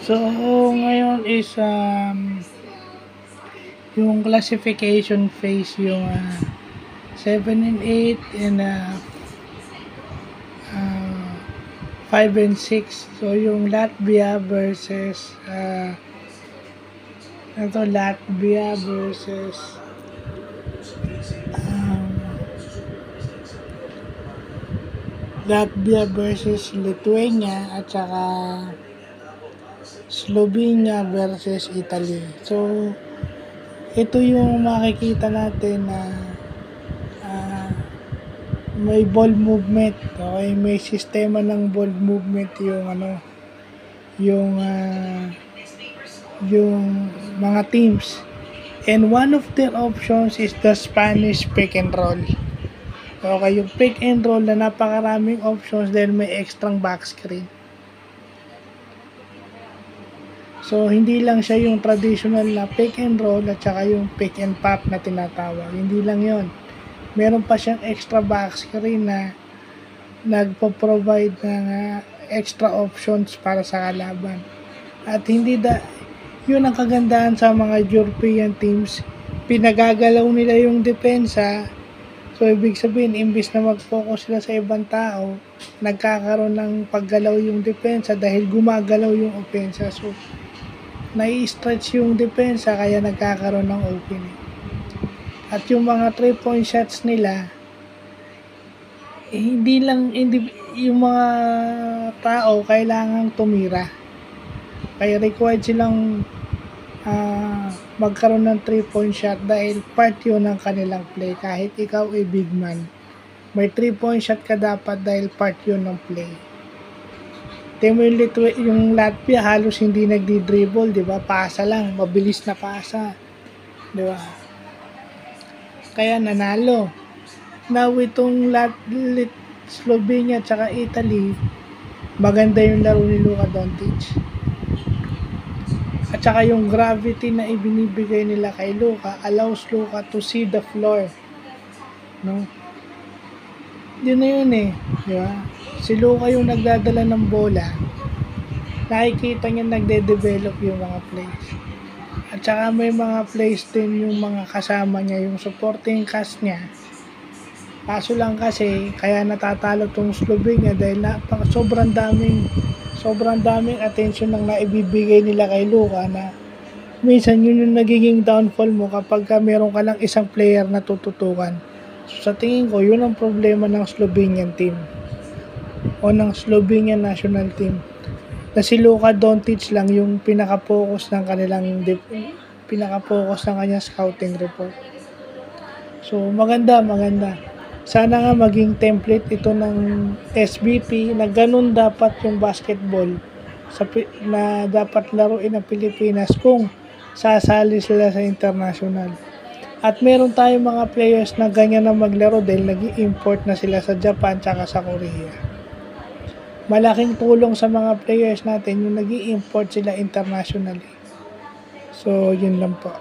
So, ngayon is yung classification phase yung 7 and 8 and 5 and 6. So, yung Latvia versus Latvia versus Lithuania at saka Slovenia versus Italy. So, ito yung makikita natin na may ball movement. Okay, may sistema ng ball movement yung mga teams. And one of their options is the Spanish pick and roll. Okay, yung pick and roll na napakaraming options dahil may extrang back screen. So, hindi lang siya yung traditional na pick and roll at saka yung pick and pop na tinatawag. Hindi lang yon. Meron pa siyang extra back screen na nagpo-provide ng extra options para sa kalaban. At yun ang kagandahan sa mga European teams. Pinagagalaw nila yung depensa. So, ibig sabihin, imbis na mag-focus sila sa ibang tao, nagkakaroon ng paggalaw yung depensa dahil gumagalaw yung opensa. So, nai-stretch yung depensa kaya nagkakaroon ng opening. At yung mga 3-point shots nila, hindi yung mga tao kailangang tumira. Kaya required silang magkaroon ng 3-point shot dahil part yun ng kanilang play. Kahit ikaw ay big man, may 3-point shot ka dapat dahil part yun ng play. Temo yung Latvia halos hindi nagdi-dribble, di ba? Pasa lang, mabilis na pasa, di ba? Kaya nanalo. Now itong Slovenia at saka Italy, maganda yung laro ni Luka Doncic. At saka yung gravity na ibinibigay nila kay Luka allows Luka to see the floor. No? Yun na yun eh. Di ba? Si Luka yung nagdadala ng bola. Nakikita niya nagde-develop yung mga plays. At saka may mga plays din yung mga kasama niya, yung supporting cast niya. Kaso lang kasi, kaya natatalo tong Slovenia dahil sobrang daming attention ang naibibigay nila kay Luka na minsan yun yung nagiging downfall mo kapag meron ka lang isang player na tututukan. So, sa tingin ko, yun ang problema ng Slovenian team o ng Slovenian national team. Na si Luka Doncic lang yung pinaka-focus ng kanyang scouting report. So, maganda. Sana nga maging template ito ng SBP na ganun dapat yung basketball na dapat laruin ng Pilipinas kung sasali sila sa international. At meron tayong mga players na ganyan na maglaro dahil nag-i-import na sila sa Japan tsaka sa Korea. Malaking tulong sa mga players natin yung nag-i-import sila internationally. So, yun lang po.